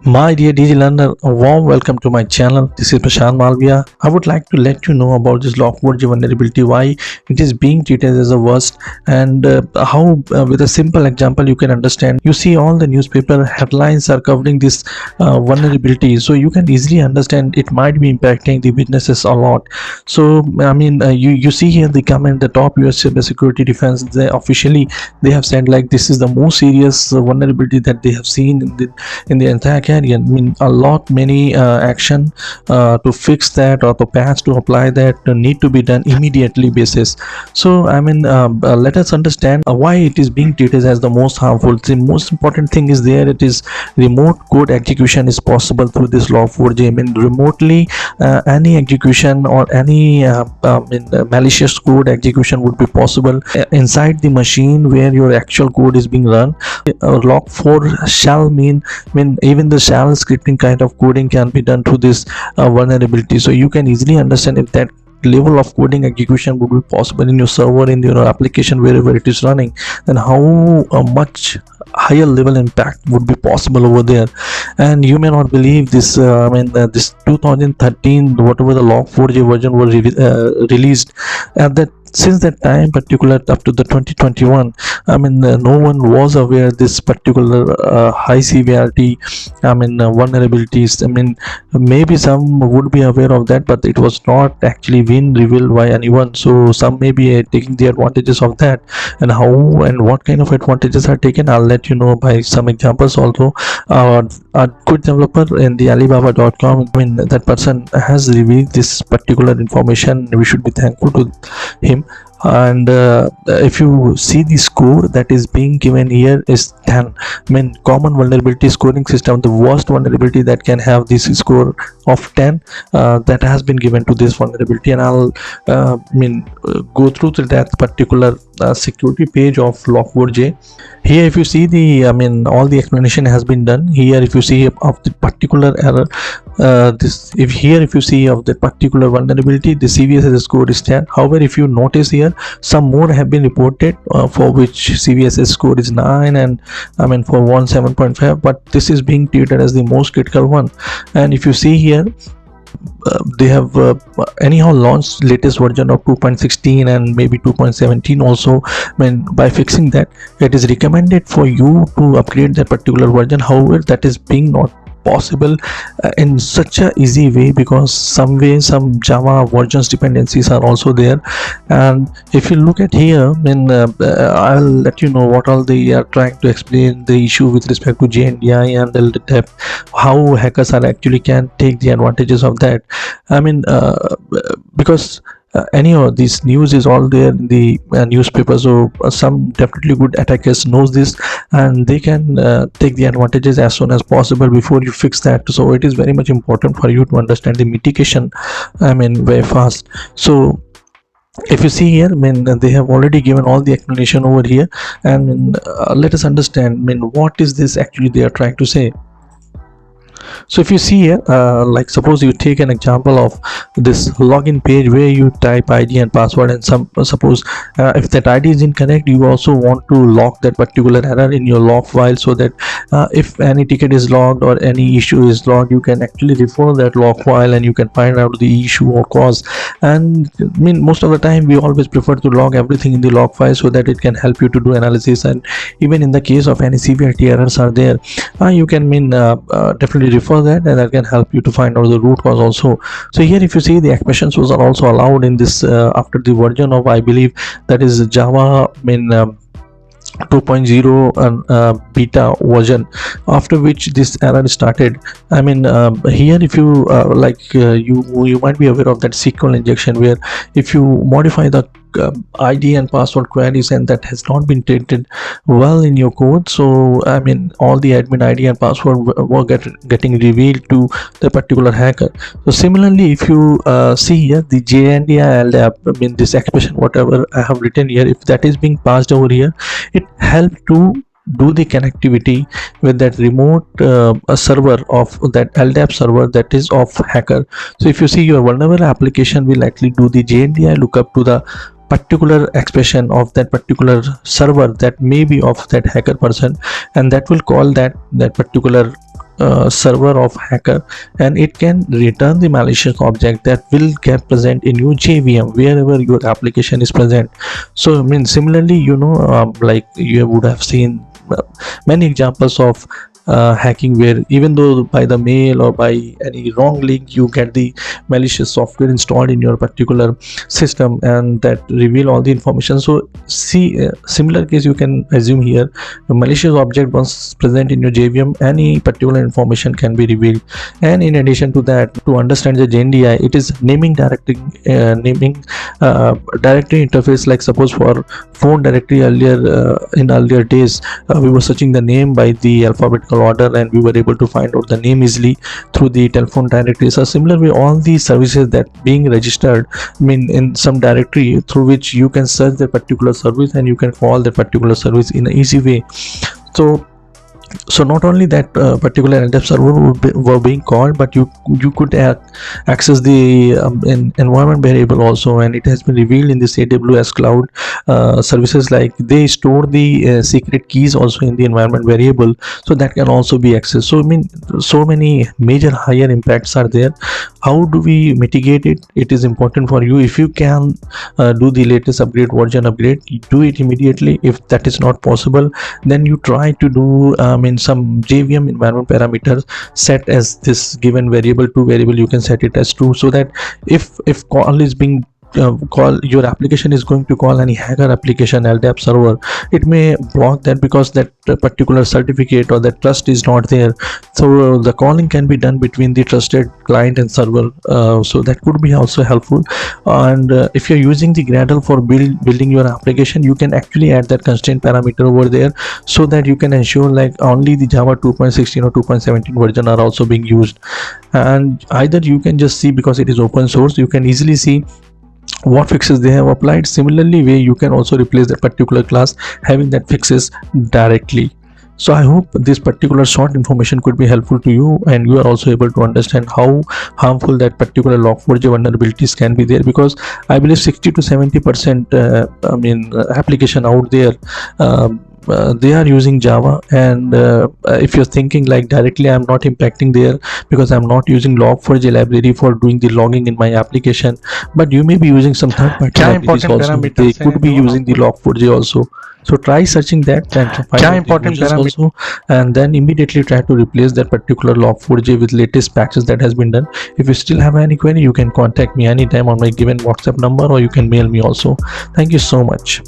My dear DG learner, a warm welcome to my channel. This is Prashant Malviya. I would like to let you know about this Log4j vulnerability, why it is being treated as a worst, and how with a simple example you can understand. You see all the newspaper headlines are covering this vulnerability, so you can easily understand it might be impacting the businesses a lot. So you see here the comment, the top US cybersecurity defense, they have said like this is the most serious vulnerability that they have seen in the entire career. I mean, a lot many action to fix that or to patch to apply that need to be done immediately basis. So let us understand why it is being treated as the most harmful. The most important thing is there, it is remote code execution is possible through this Log4j. I mean, remotely any execution or any malicious code execution would be possible inside the machine where your actual code is being run. Log4 shall mean even the shell scripting kind of coding can be done through this vulnerability. So you can easily understand if that level of coding execution would be possible in your server, in your application, wherever it is running, then how much higher level impact would be possible over there. And you may not believe this, this 2013 whatever the Log4j version was released at that. Since that time particular up to the 2021, no one was aware this particular high severity vulnerabilities. Maybe some would be aware of that, but it was not actually been revealed by anyone. So some may be taking the advantages of that, and how and what kind of advantages are taken, I'll let you know by some examples. Also, a good developer in the Alibaba.com, that person has revealed this particular information. We should be thankful to him. And if you see the score that is being given here is 10. Common vulnerability scoring system, the worst vulnerability that can have this score of 10 that has been given to this vulnerability. And I'll go through to that particular security page of Log4j. Here if you see the all the explanation has been done here. If you see of the particular error, if you see of the particular vulnerability, the CVSS score is 10. However, if you notice here, some more have been reported for which CVSS score is 9, and for one 7.5, but this is being treated as the most critical one. And if you see here, they have anyhow launched latest version of 2.16 and maybe 2.17 also. By fixing that, it is recommended for you to upgrade that particular version. However, that is being not possible in such a easy way, because some Java versions dependencies are also there. And if you look at here, I'll let you know what all they are trying to explain the issue with respect to JNDI and LDAP, how hackers are actually can take the advantages of that. Because anyhow this news is all there in the newspaper, so some definitely good attackers knows this, and they can take the advantages as soon as possible before you fix that. So it is very much important for you to understand the mitigation very fast. So if you see here, they have already given all the explanation over here, and let us understand what is this actually they are trying to say. So if you see here, like suppose you take an example of this login page where you type ID and password, and suppose if that ID is incorrect, you also want to log that particular error in your log file, so that if any ticket is logged or any issue is logged, you can actually refer that log file and you can find out the issue or cause. And most of the time we always prefer to log everything in the log file, so that it can help you to do analysis. And even in the case of any severity errors are there, you can definitely refer that, and that can help you to find out the root cause also. So here if you see, the expressions was also allowed in this after the version of, I believe that is Java 2.0 and beta version, after which this error started. Here if you you might be aware of that SQL injection, where if you modify the ID and password queries and that has not been treated well in your code, so all the admin ID and password were getting revealed to the particular hacker. So similarly, if you see here the JNDI LDAP, this expression whatever I have written here, if that is being passed over here, it helps to do the connectivity with that remote server of that LDAP server that is of hacker. So if you see, your vulnerable application will likely do the JNDI lookup to the particular expression of that particular server that may be of that hacker person, and that will call that particular server of hacker, and it can return the malicious object that will get present in your JVM wherever your application is present. So I mean, similarly, like you would have seen many examples of hacking, where even though by the mail or by any wrong link you get the malicious software installed in your particular system and that reveal all the information. So see, similar case you can assume here. A malicious object once present in your JVM, any particular information can be revealed. And in addition to that, to understand the JNDI, it is naming directory interface. Like suppose for phone directory, earlier in earlier days, we were searching the name by the alphabetical order and we were able to find out the name easily through the telephone directory. So similar way, all these services that being registered, I mean, in some directory through which you can search that particular service and you can call that particular service in an easy way. So not only that particular LDAP server were being called, but you could access the environment variable also, and it has been revealed in this AWS cloud services, like they store the secret keys also in the environment variable, so that can also be accessed. So I mean, so many major higher impacts are there. How do we mitigate it? It is important for you. If you can do the latest version upgrade, you do it immediately. If that is not possible, then you try to do in some JVM environment parameters set as this given variable to variable, you can set it as true, so that if call is being your application is going to call any hacker application LDAP server, it may block that because that particular certificate or that trust is not there. So the calling can be done between the trusted client and server, so that could be also helpful. And if you're using the Gradle for building your application, you can actually add that constraint parameter over there, so that you can ensure like only the Java 2.16 or 2.17 version are also being used. And either you can just see, because it is open source, you can easily see what fixes they have applied. Similarly way, you can also replace that particular class having that fixes directly. So I hope this particular short information could be helpful to you, and you are also able to understand how harmful that particular log4j vulnerabilities can be there, because I believe 60 to 70% application out there, they are using Java. And if you're thinking like directly I'm not impacting there because I'm not using log4j library for doing the logging in my application, but you may be using some third-party libraries also. They could be using the log4j also. So try searching that and find out the images also, and then immediately try to replace that particular log4j with latest patches that has been done. If you still have any query, you can contact me anytime on my given WhatsApp number, or you can mail me also. Thank you so much.